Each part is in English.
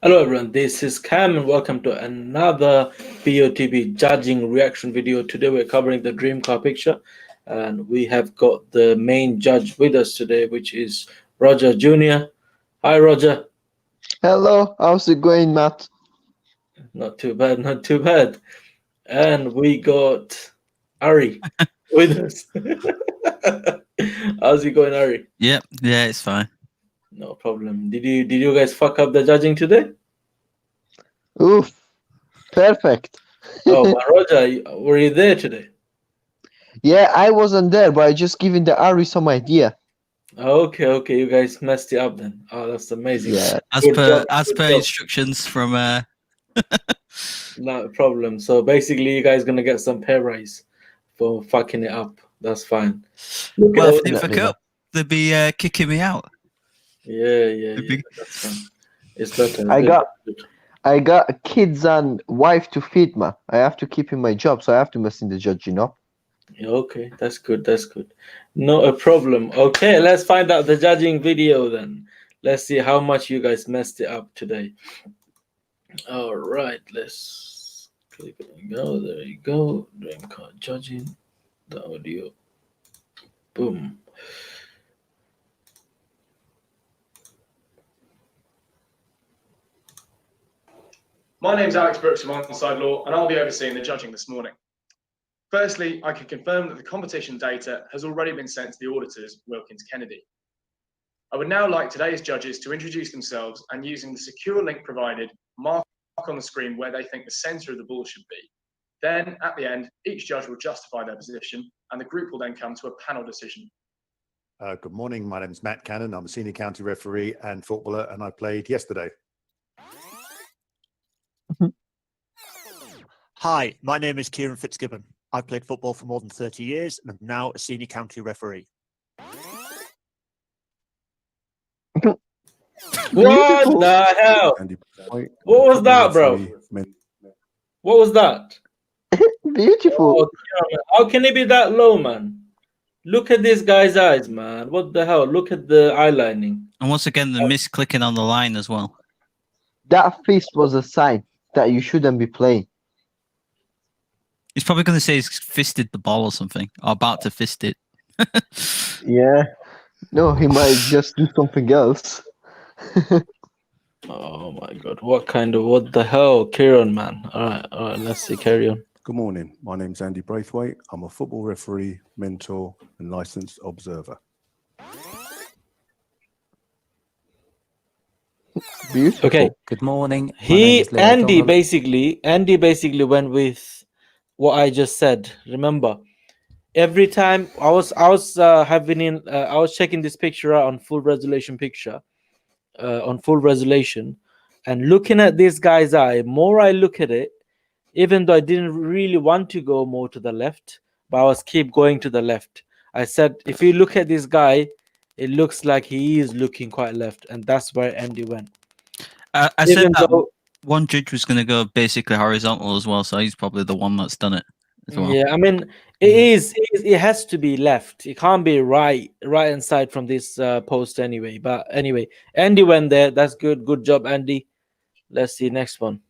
Hello everyone, this is Cam and welcome to another BOTB judging reaction video. Today we're covering the dream car picture and we have got the main judge with us today, which is Roger Jr. Hi Roger. Hello, how's it going, Matt? Not too bad, not too bad. And we got Ari with us. How's it going, Ari? Yeah, it's fine. No problem. Did you guys fuck up the judging today? Oof, perfect. Oh, but Roger, were you there today? Yeah, I wasn't there, but I just given the Ari some idea. Okay, you guys messed it up then. Oh, that's amazing. Yeah, As Good per job, as good per job. instructions from Not a problem. So basically, you guys gonna get some pay rise for fucking it up. That's fine. Look well, at if it. it for cup, they'd be kicking me out. Yeah. Big- That's fine. It's better. I got kids and wife to feed, man. I have to keep in my job, so I have to mess in the judge, you know. Yeah, okay, that's good. That's good. No a problem. Okay, let's find out the judging video then. Let's see how much you guys messed it up today. All right, let's click and go. There you go. Dream car judging. The audio. Boom. My name's Alex Brooks from Onside Law, and I'll be overseeing the judging this morning. Firstly, I can confirm that the competition data has already been sent to the auditors, Wilkins Kennedy. I would now like today's judges to introduce themselves and, using the secure link provided, mark on the screen where they think the centre of the ball should be. Then, at the end, each judge will justify their position, and the group will then come to a panel decision. Good morning. My name is Matt Cannon. I'm a senior county referee and footballer, and I played yesterday. Hi, my name is Kieran Fitzgibbon. I've played football for more than 30 years and am now a senior county referee. What the hell? What was that, bro? What was that? Beautiful. Oh, yeah, how can it be that low, man? Look at this guy's eyes, man. What the hell? Look at the eyelining. And once again, the misclicking on the line as well. That fist was a sign that you shouldn't be playing. He's probably going to say he's fisted the ball or something, or about to fist it. Yeah. No, he might just do something else. Oh my god, what the hell, Kieran, man? All right, let's see, carry on. Good morning. My name is Andy Braithwaite. I'm a football referee, mentor, and licensed observer. Beautiful. Okay, Good morning. My name is Leo Andy Donnelly. basically went with what I just said. Remember, every time I was checking this picture out on full resolution and looking at this guy's eye. More I look at it, even though I didn't really want to go more to the left, but I was keep going to the left. I said, if you look at this guy, it looks like he is looking quite left, and that's where Andy went. I said that one judge was going to go basically horizontal as well, so he's probably the one that's done it as well. Yeah, I mean, it has to be left. It can't be right inside from this post anyway. But anyway, Andy went there. That's good job, Andy. Let's see next one.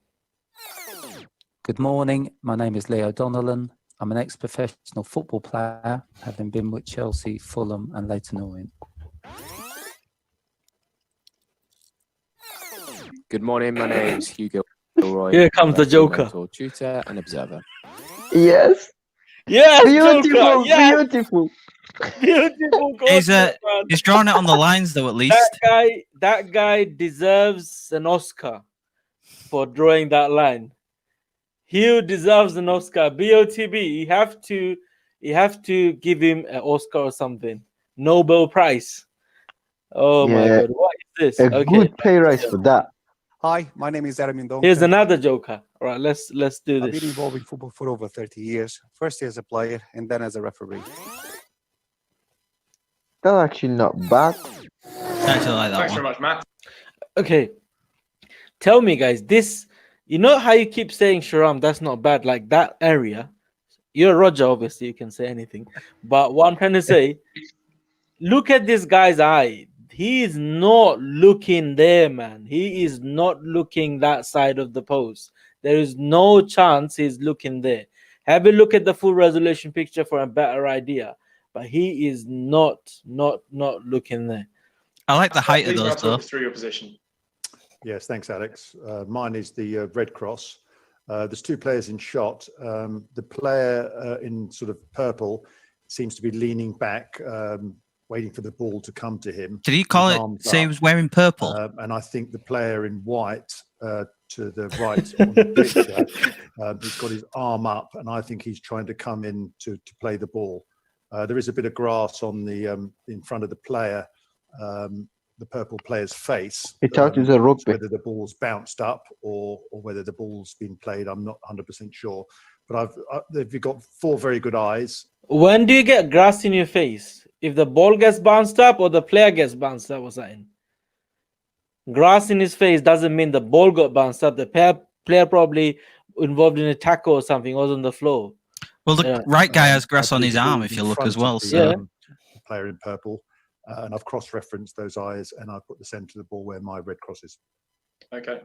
Good morning. My name is Leo Donnelly. I'm an ex-professional football player, having been with Chelsea, Fulham, and Leyton Orient. Good morning, my name is Hugo Roy. Here comes the Joker. Mentor, tutor and observer. Yes. Yes, Beautiful. Joker. Yes. Beautiful. Beautiful. He's drawn it on the lines though, at least. That guy deserves an Oscar for drawing that line. He deserves an Oscar. BOTB, you have to give him an Oscar or something. Nobel Prize. Oh my Yeah. god, what is this? A good pay rise for that. Hi, my name is Aramin Donka. Here's another Joker. All right, let's do I've this. been involved in football for over 30 years, first as a player and then as a referee. That's actually not bad. I actually like that Thanks one. very much, Matt. Okay, tell me, guys, this. You know how you keep saying Sharam, that's not bad. Like that area. You're Roger, obviously. You can say anything. But what I'm trying to say, look at this guy's eye. he is not looking there, man. He is not looking that side of the post. There is no chance he's looking there. Have a look at the full resolution picture for a better idea. But he is not looking there. I like the height of Please now those talk though. us through your position. Yes, thanks, Alex. Mine is the red cross. There's two players in shot. The player in sort of purple seems to be leaning back, waiting for the ball to come to him. Did he call His it? arms Say he up. was wearing purple. And I think the player in white to the right on the picture, he's got his arm up, and I think he's trying to come in to play the ball. There is a bit of grass on the in front of the player, the purple player's face. He thought it was a rugby. Whether the ball's bounced up or whether the ball's been played, I'm not 100% sure. But they've got four very good eyes. When do you get grass in your face? If the ball gets bounced up or the player gets bounced up or something? Grass in his face doesn't mean the ball got bounced up. The player probably involved in a tackle or something, was on the floor. Well, the right guy has grass I on believe his the arm ball's if in you look front as of well. the, So the player in purple. And I've cross-referenced those eyes, and I've put the centre of the ball where my red cross is. Okay,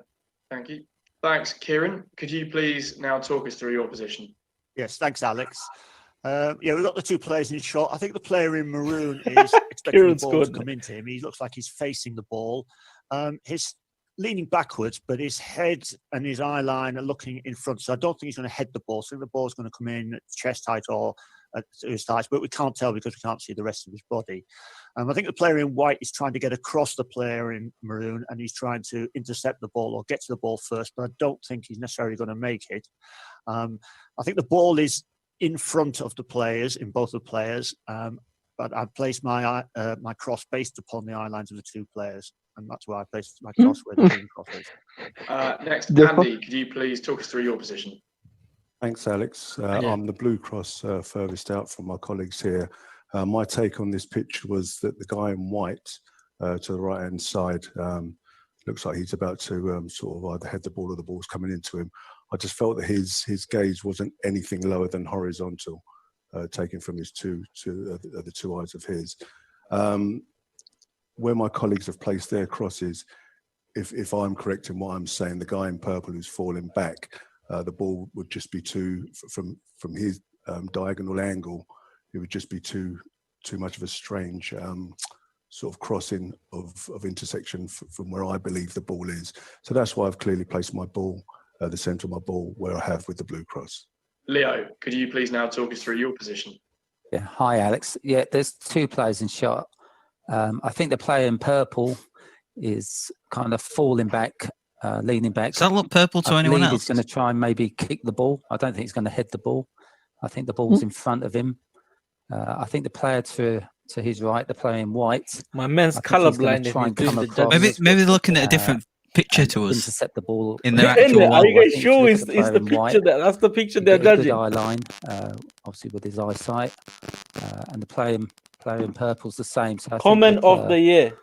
thank you. Thanks, Kieran. Could you please now talk us through your position? Yes, thanks, Alex. Yeah, we've got the two players in shot. I think the player in maroon is expecting the ball to come into him. He looks like he's facing the ball. He's leaning backwards, but his head and his eye line are looking in front. So I don't think he's going to head the ball. So the ball's going to come in at chest height or at his thighs, but we can't tell because we can't see the rest of his body. I think the player in white is trying to get across the player in maroon, and he's trying to intercept the ball or get to the ball first, but I don't think he's necessarily going to make it. I think the ball is in front of the players, in both the players, but I've placed my my cross based upon the eye lines of the two players, and that's where I placed my cross, where the green cross is. Next, Andy, could you please talk us through your position? Thanks, Alex. I'm the blue cross furthest out from my colleagues here. My take on this picture was that the guy in white to the right-hand side looks like he's about to sort of either head the ball or the ball's coming into him. I just felt that his gaze wasn't anything lower than horizontal, taken from his the two eyes of his. Where my colleagues have placed their crosses, if I'm correct in what I'm saying, the guy in purple who's falling back, the ball would just be from his diagonal angle, it would just be too much of a strange sort of crossing of intersection from where I believe the ball is. So that's why I've clearly placed my ball, the centre of my ball, where I have with the blue cross. Leo, could you please now talk us through your position? Yeah, hi Alex. Yeah, there's two players in shot. I think the player in purple is kind of falling back, leaning back. Does that look purple to anyone else? He's going to try and maybe kick the ball. I don't think he's going to head the ball. I think the ball's in front of him. I think the player to his right, the player in white. My man's colorblind. Maybe they're looking at a different picture to us. Intercept the ball in their actual. Are you guys sure it's the picture there? That's the picture they're judging. Good eye line, obviously with his eyesight, and the player in purple's the same. So comment of the year.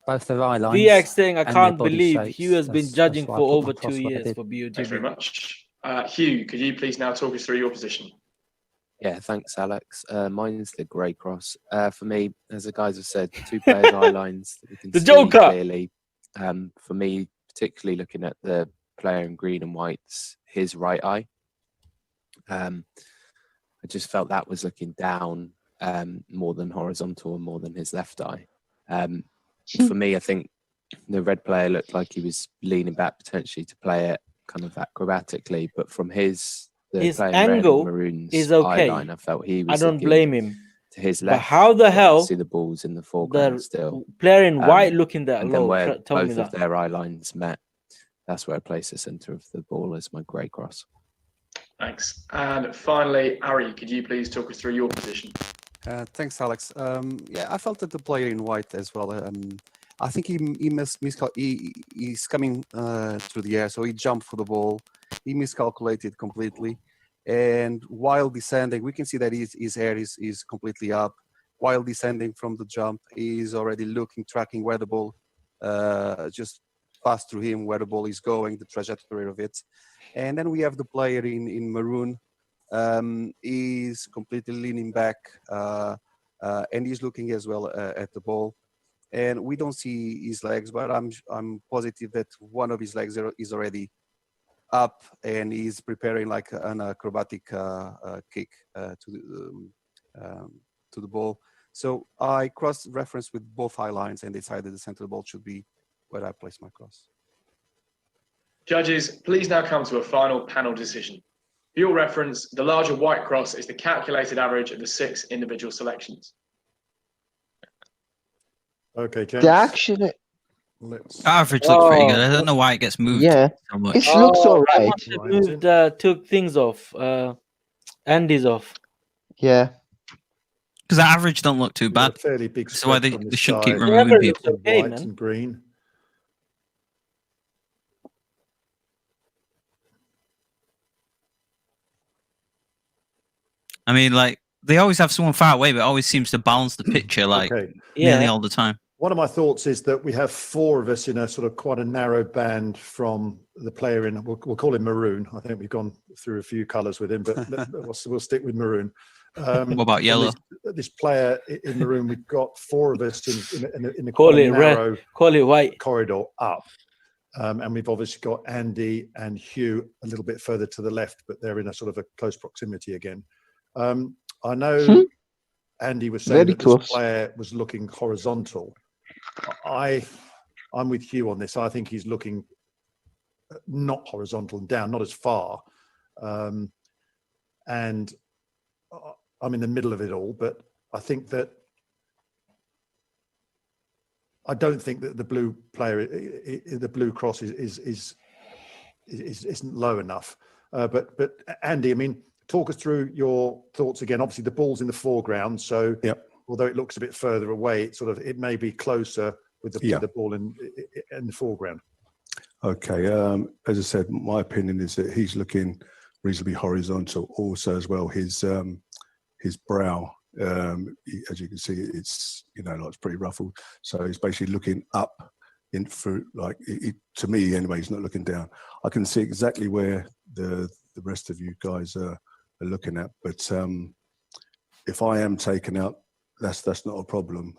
Both their eye lines. VX saying, I can't believe shapes. Hugh has been judging for over 2 years for BOTB. Thanks very much. Hugh, could you please now talk us through your position? Yeah, thanks, Alex. Mine's the grey cross. For me, as the guys have said, two players' eye lines that we can see Joker clearly. For me, particularly looking at the player in green and white's his right eye, I just felt that was looking down more than horizontal and more than his left eye. For me, I think the red player looked like he was leaning back potentially to play it kind of acrobatically, but from his angle is okay. Eye line, I felt he was. I don't blame him. To his left, but how the hell see the balls in the foreground still? Player in white looking that and low. Then where both of their eye lines met, that's where I place the centre of the ball as my grey cross. Thanks. And finally, Ari, could you please talk us through your position? Thanks, Alex. Yeah, I felt that the player in white as well. I think he's coming through the air, so he jumped for the ball. He miscalculated completely, and while descending, we can see that his hair is completely up. While descending from the jump, he's already tracking where the ball just passed through him, where the ball is going, the trajectory of it. And then we have the player in maroon. He's completely leaning back, and he's looking as well at the ball. and we don't see his legs, but I'm positive that one of his legs is already up and he's preparing like an acrobatic kick to the ball. So I cross-referenced with both eye lines and decided the center of the ball should be where I place my cross. Judges, please now come to a final panel decision. For your reference, the larger white cross is the calculated average of the 6 individual selections. Okay, James. They actually, Average looks pretty good. I don't know why it gets moved yeah, so much. it looks all I right. must have moved, took things off. Andy's off. Yeah. Because the average don't look too bad. Fairly big. So why they shouldn't keep The removing average people. looks okay, White man. and green. I mean, like, they always have someone far away, but it always seems to balance the picture, like, Okay. nearly all the time. One of my thoughts is that we have 4 of us in a sort of quite a narrow band from the player in, we'll call him maroon. I think we've gone through a few colours with him, but we'll stick with maroon. What about yellow? This player in maroon, we've got 4 of us in a Call quite it narrow red, call it white. corridor up. And we've obviously got Andy and Hugh a little bit further to the left, but they're in a sort of a close proximity again. I know Andy was saying that this player was looking horizontal. I'm with Hugh on this. I think he's looking not horizontal and down, not as far. And I'm in the middle of it all, but I think that I don't think that the blue player, the blue cross isn't low enough. But Andy, I mean, talk us through your thoughts again. Obviously, the ball's in the foreground, so although it looks a bit further away, it may be closer with the ball in the foreground. Okay, as I said, my opinion is that he's looking reasonably horizontal. Also, as well, his brow, as you can see, it's it's pretty ruffled. So he's basically looking up in through, like to me anyway. He's not looking down. I can see exactly where the rest of you guys are looking at, but if I am taken out, that's not a problem.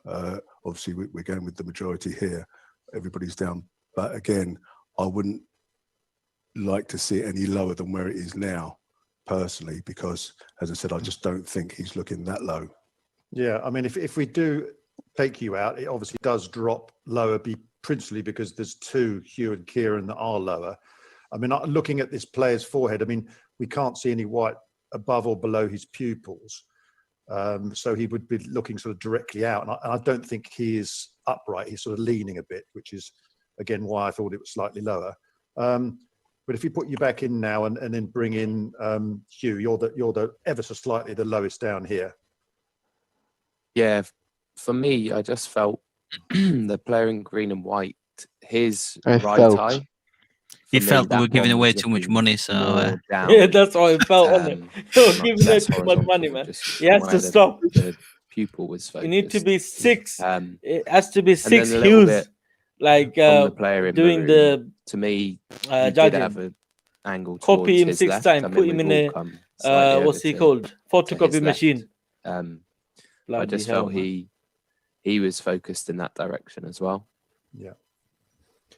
Obviously, we're going with the majority here. Everybody's down, but again, I wouldn't like to see it any lower than where it is now, personally, because as I said, I just don't think he's looking that low. Yeah, I mean, if we do take you out, it obviously does drop lower, principally because there's 2, Hugh and Kieran, that are lower. I mean, looking at this player's forehead, I mean, we can't see any white above or below his pupils. So he would be looking sort of directly out. And I don't think he is upright. He's sort of leaning a bit, which is, again, why I thought it was slightly lower. But if you put you back in now and then bring in Hugh, you're the ever so slightly the lowest down here. Yeah, for me, I just felt the player in green and white, his right eye. He felt they were giving away too much money, so yeah, that's how it felt. Wasn't it? They were giving away too much money, man. He has to stop. The pupil was focused. You need to be 6. It has to be 6 hues, like the player in doing maroon, to me, he did have an angle. Copy him his 6 left. times. I mean, Put him in a what's he called? Photocopy machine. I just felt he was focused in that direction as well. Yeah.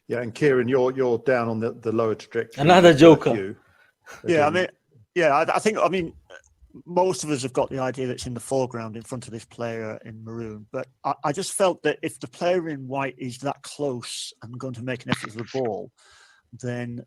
Yeah, and Kieran, you're down on the lower trajectory. Another joker. Yeah, I think most of us have got the idea that it's in the foreground in front of this player in maroon, but I just felt that if the player in white is that close and going to make an effort for the ball, then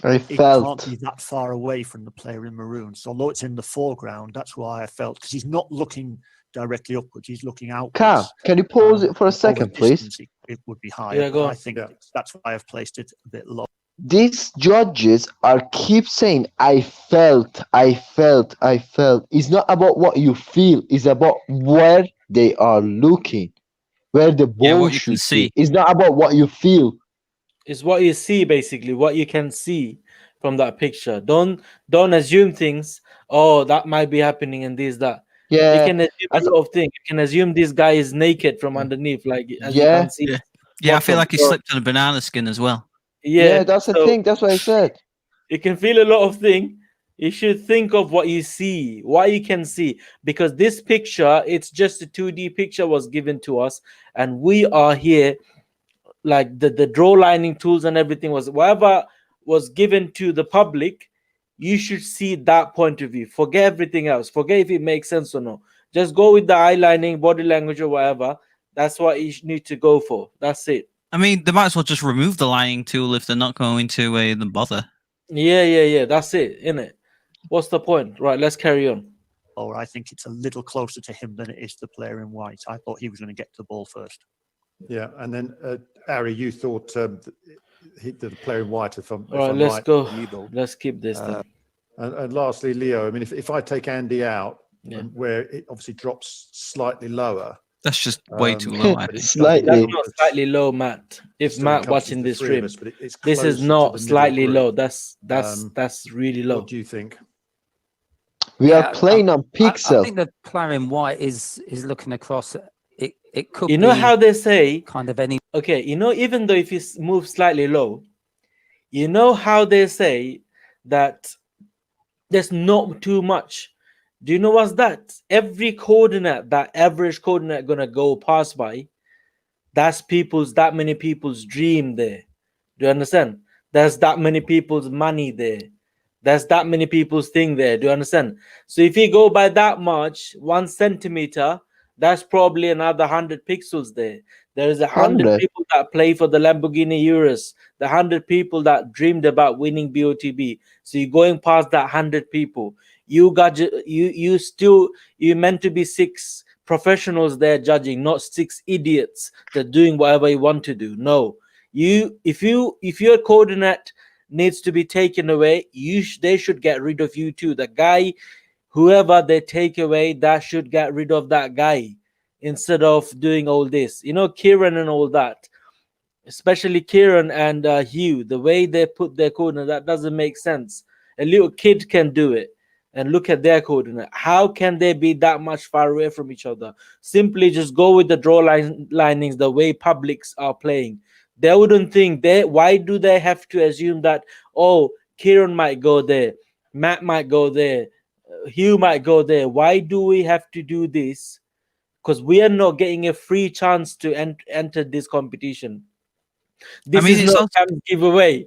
it can't be that far away from the player in maroon. So although it's in the foreground, that's why I felt, because he's not looking directly upwards, he's looking outwards. Can you pause it for a second, please? It would be higher. Yeah, go on. I think that's why I've placed it a bit low. These judges keep saying, I felt. It's not about what you feel. It's about where they are looking, where the ball what you can see. It's not about what you feel. It's what you see, basically, what you can see from that picture. Don't assume things. Oh, that might be happening and this, that. Yeah. You can assume a lot of things. You can assume this guy is naked from underneath, like as you can see. Yeah, I feel like he slipped on a banana skin as well. Yeah, that's the thing. That's what I said. You can feel a lot of things, You should think of what you see, what you can see, because this picture, it's just a 2D picture was given to us, and we are here, like the draw lining tools and everything was whatever was given to the public. You should see that point of view. Forget everything else. Forget if it makes sense or not. Just go with the eye lining, body language, or whatever. That's what you need to go for. That's it. I mean, they might as well just remove the lining tool if they're not going to then bother. Yeah. That's it, innit? What's the point? Right, let's carry on. Or I think it's a little closer to him than it is the player in white. I thought he was going to get to the ball first. Yeah, and then Ari, you thought the player in white, if I'm, All right, I'm let's right, go. Middle. Let's keep this then. And lastly, Leo, I mean, if I take Andy out, Yeah. where it obviously drops slightly lower. That's just way too low. I think. Slightly. That's not slightly low, Matt. If Still Matt encompasses watching the this three of stream, us, but it's this is closer to not the middle slightly group. low. That's really low. What do you think? We Yeah, are playing on I pixel. think the player in white is looking across. It could You know be how they say, kind of any. okay, you know, even though if you move slightly low, you know how they say that there's not too much. Do you know what's that? Every coordinate, that average coordinate gonna go pass by, that's that many people's dream there. Do you understand? There's that many people's money there. There's that many people's thing there. Do you understand? So if you go by that much, 1 centimeter, that's probably another 100 pixels there. There is 100 100. people that play for the Lamborghini Urus, the 100 people that dreamed about winning BOTB. So you're going past that 100 people. You meant to be 6 professionals there judging, not 6 idiots that doing whatever you want to do. No, if your coordinate needs to be taken away, they should get rid of you too. The guy, whoever they take away, that should get rid of that guy instead of doing all this. You know, Kieran and all that, especially Kieran and Hugh, the way they put their coordinate, that doesn't make sense. A little kid can do it. And look at their coordinate. How can they be that much far away from each other? Simply just go with the draw linings the way publics are playing. They wouldn't think why do they have to assume that, oh, Kieran might go there, Matt might go there, Hugh might go there. Why do we have to do this? Because we are not getting a free chance to enter this competition. This is not Cam's giveaway.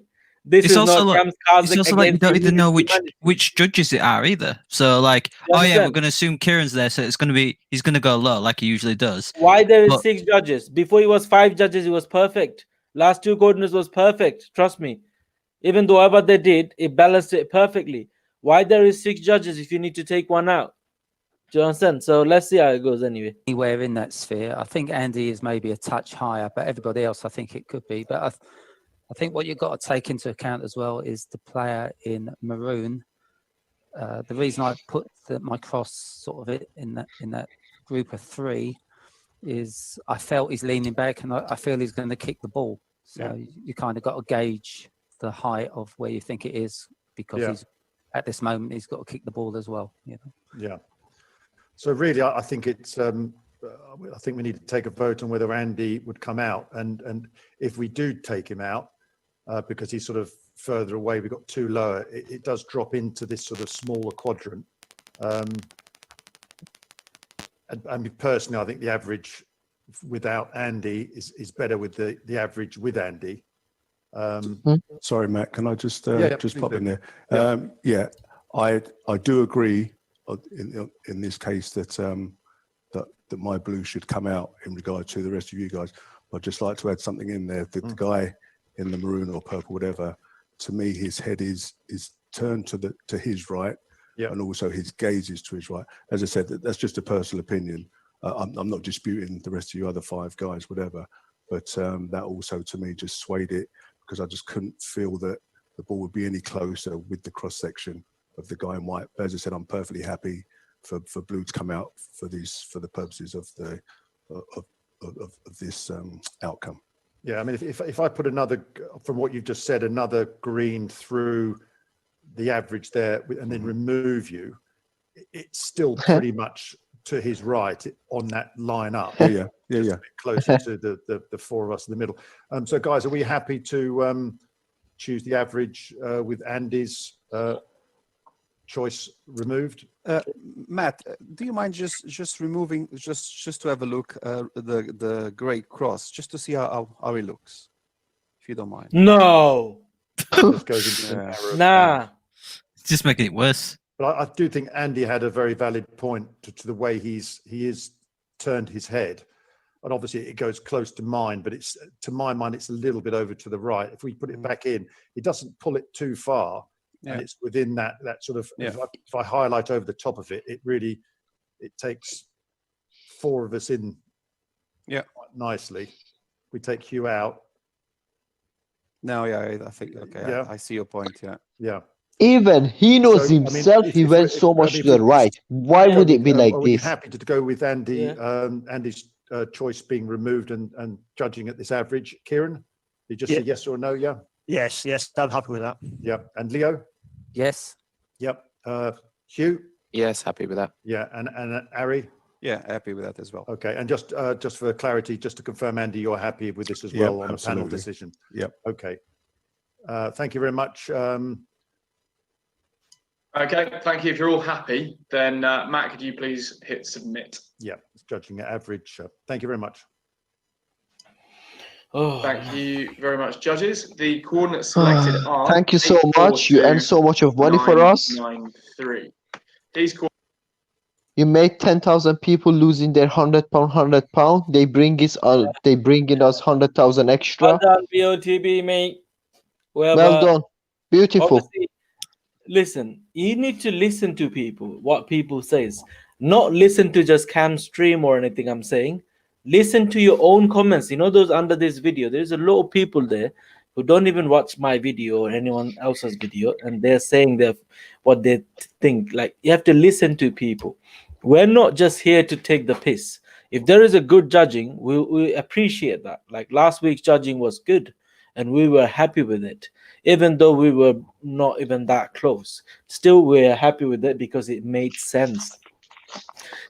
This is not Cam's cards. It's also like you don't even know which judges it are either. So like, oh yeah, we're going to assume Kieran's there, so he's going to go low like he usually does. Why there is 6 judges? Before he was 5 judges, he was perfect. Last 2 coordinates was perfect. Trust me. Even though whatever they did, it balanced it perfectly. Why there is 6 judges if you need to take one out? Do you understand? So let's see how it goes anyway. Anywhere in that sphere, I think Andy is maybe a touch higher, but everybody else, I think it could be. But I think what you've got to take into account as well is the player in maroon. The reason I put my cross sort of in that group of 3 is I felt he's leaning back, and I feel he's going to kick the ball. So you kind of got to gauge the height of where you think it is, because he's at this moment he's got to kick the ball as well. You know? Yeah. So really, I think it's. I think we need to take a vote on whether Andy would come out, and if we do take him out, because he's sort of further away, we've got 2 lower. It does drop into this sort of smaller quadrant. I mean, personally, I think the average without Andy is better with the average with Andy. Sorry, Matt, can I just pop in there? Yeah. I do agree in this case that that my blue should come out in regard to the rest of you guys. I'd just like to add something in there. The guy in the maroon or purple, whatever, to me, his head is turned to his right, and also his gaze is to his right. As I said, that's just a personal opinion. I'm not disputing the rest of you other 5 guys, whatever, but that also to me just swayed it, because I just couldn't feel that the ball would be any closer with the cross section of the guy in white. But as I said, I'm perfectly happy for blue to come out for the purposes of this outcome. Yeah, I mean, if I put another, from what you've just said, another green through the average there and then remove you, it's still pretty much to his right on that line up. Yeah. A bit closer to the 4 of us in the middle. So guys, are we happy to choose the average with Andy's choice removed. Matt, do you mind just removing just to have a look the grey cross just to see how he looks, if you don't mind? No. Just goes into an error. Nah. It's just making it worse. But I do think Andy had a very valid point to the way he is turned his head, and obviously it goes close to mine, but it's, to my mind, it's a little bit over to the right. If we put it back in, it doesn't pull it too far, and it's within that sort of. If I highlight over the top of it, it takes four of us in. Yeah, quite nicely. We take Hugh out. No, I think okay. I see your point. Yeah. Even he knows himself. He went so much to the right. Why would it be like are this? you happy to go with Andy? Andy's choice being removed and judging at this average. Kieran, you just say yes or no? Yeah. Yes, I'm happy with that. Yeah. And Leo? Yes. Yep. Hugh? Yes, happy with that. Yeah. And Ari? Yeah, happy with that as well. Okay. And just for clarity, just to confirm, Andy, you're happy with this as well on a panel decision? Yep. Okay. Thank you very much. Okay, thank you. If you're all happy, then Matt, could you please hit submit? Yeah, it's judging at average. Thank you very much. Thank you very much, judges. The coordinates selected are. Thank you so much. You earned so much of money for us. 993. These coordinates. You made 10,000 people losing their £100. They bring in us 100,000 extra. Well done, BOTB, mate. Well done. Beautiful. Obviously, listen, you need to listen to people, what people says, not listen to just cam stream or anything I'm saying. Listen to your own comments. You know, those under this video, there's a lot of people there who don't even watch my video or anyone else's video, and they're saying what they think. Like, you have to listen to people. We're not just here to take the piss. If there is a good judging, we appreciate that. Like last week's judging was good, and we were happy with it. Even though we were not even that close, still we're happy with it because it made sense.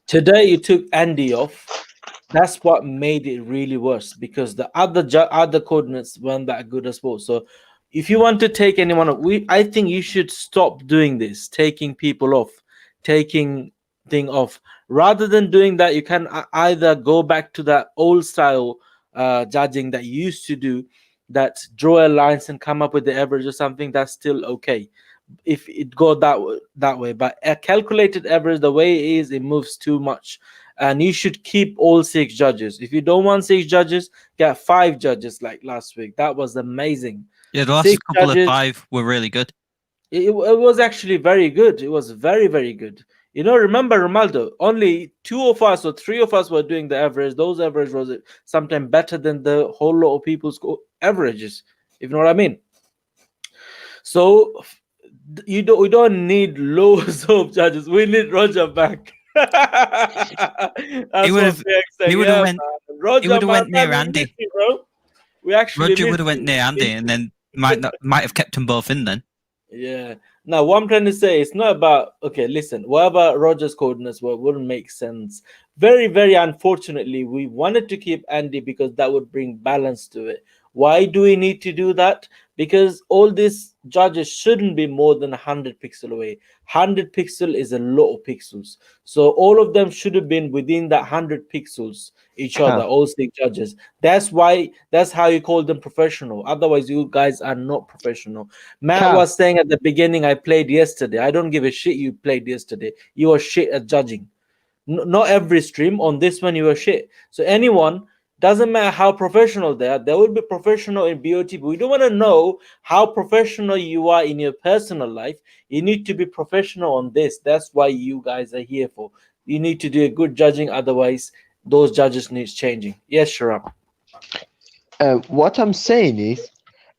Today you took Andy off. That's what made it really worse, because the other coordinates weren't that good as well. So if you want to take anyone off, I think you should stop doing this, taking people off, taking thing off. Rather than doing that, you can either go back to that old style judging that you used to do, that draw a lines and come up with the average or something. That's still okay if it go that way. But a calculated average, the way it is, it moves too much, and you should keep all 6 judges. If you don't want 6 judges, get 5 judges like last week. That was amazing. Yeah, the last couple of 5 were really good. It was actually very good. It was very, very good. You know, remember Ronaldo, only 2 of us or 3 of us were doing the average. Those average was sometimes better than the whole lot of people's averages, if you know what I mean. So we don't need loads of judges. We need Roger back. He would have went near Andy. Roger would have went near Andy, and then might have kept them both in then. Yeah. Now, what I'm trying to say, it's not about, okay, listen, whatever Roger's coordinates were wouldn't make sense. Very, very unfortunately, we wanted to keep Andy because that would bring balance to it. Why do we need to do that? Because all these judges shouldn't be more than 100 pixels away. 100 pixels is a lot of pixels. So all of them should have been within that 100 pixels each other, all 6 judges. That's how you call them professional. Otherwise, you guys are not professional. Matt was saying at the beginning, I played yesterday. I don't give a shit you played yesterday. You are shit at judging. Not every stream. On this one, you are shit. So anyone, doesn't matter how professional they are, they will be professional in BOTB. We don't want to know how professional you are in your personal life. You need to be professional on this. That's why you guys are here for. You need to do a good judging. Otherwise, those judges need changing. Yes, Sharab. What I'm saying is,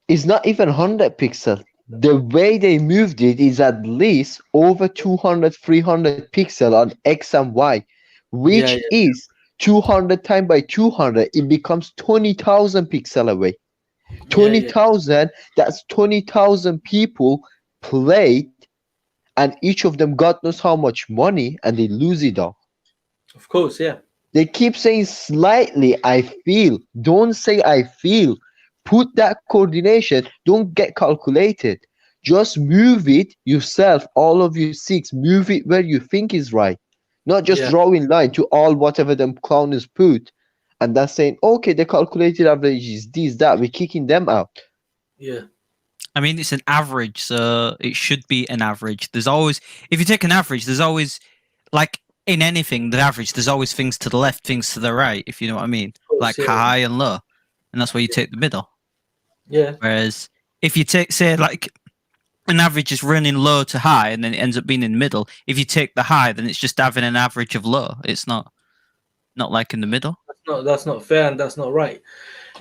it's not even 100 pixels. The way they moved it is at least over 200, 300 pixels on X and Y, which is 200 times by 200, it becomes 20,000 pixels away. 20,000, that's 20,000 people played, and each of them God knows how much money, and they lose it all. Of course, yeah. They keep saying slightly, I feel. Don't say I feel. Put that coordination. Don't get calculated. Just move it yourself, all of you six, move it where you think is right. Not just Yeah. drawing line to all whatever them clowners put and then saying, okay, the calculated average is this, that, we're kicking them out. Yeah. I mean, it's an average, so it should be an average. There's always, if you take an average, there's always, like in anything, the average, there's always things to the left, things to the right, if you know what I mean. Course, Like yeah. high and low. And that's where you take the middle. Yeah. Whereas if you take, say, like an average is running low to high and then it ends up being in the middle, if you take the high, then it's just having an average of low. It's not like in the middle. That's not fair and that's not right.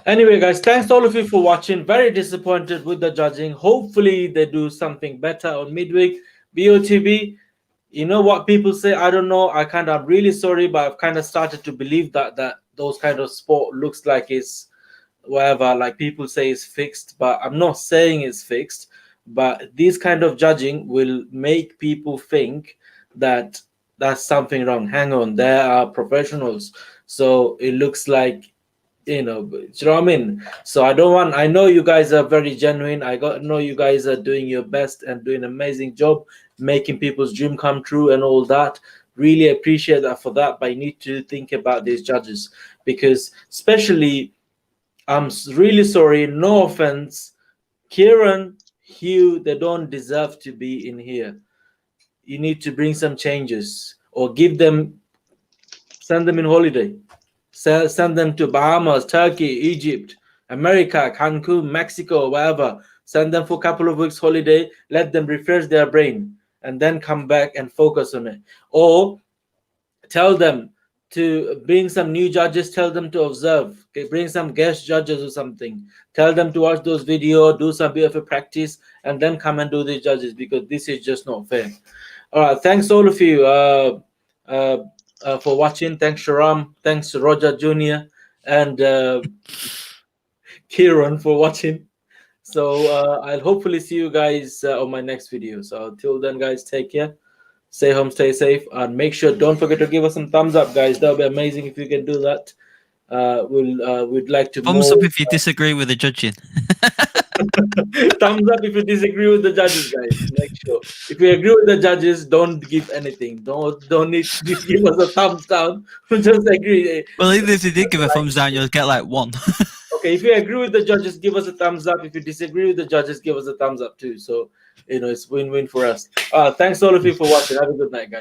Anyway, guys, thanks to all of you for watching. Very disappointed with the judging. Hopefully they do something better on midweek. BOTB, you know what people say? I don't know. I'm really sorry, but I've kind of started to believe that those kind of sport looks like it's whatever, like people say it's fixed, but I'm not saying it's fixed. But this kind of judging will make people think that that's something wrong. Hang on, there are professionals. So it looks like, you know what I mean? So I know you guys are very genuine. know you guys are doing your best and doing an amazing job making people's dream come true and all that. Really appreciate that for that, but you need to think about these judges, because especially, I'm really sorry, no offense, Kieran, Hugh, they don't deserve to be in here. You need to bring some changes or send them in holiday. Send them to Bahamas, Turkey, Egypt, America, Cancun, Mexico, wherever. Send them for a couple of weeks holiday. Let them refresh their brain and then come back and focus on it. Or tell them to bring some new judges. Tell them to observe. Okay, bring some guest judges or something. Tell them to watch those videos, do some bit of a practice, and then come and do the judges, because this is just not fair. All right, thanks all of you. For watching. Thanks, Sharam. Thanks, Roger Jr. and Kieran for watching. So I'll hopefully see you guys on my next video. So till then, guys, take care. Stay home, stay safe, and make sure, don't forget to give us some thumbs up, guys. That'll be amazing if you can do that. We'd like to Thumbs up if you disagree with the judging. thumbs up if you disagree with the judges, guys. Make sure if you agree with the judges, don't give anything. Don't need to give us a thumbs down. Just agree. Well, even if you did give a thumbs down, you'll get like one. Okay, if you agree with the judges, give us a thumbs up. If you disagree with the judges, give us a thumbs up too. So it's win-win for us. Thanks all of you for watching. Have a good night, guys.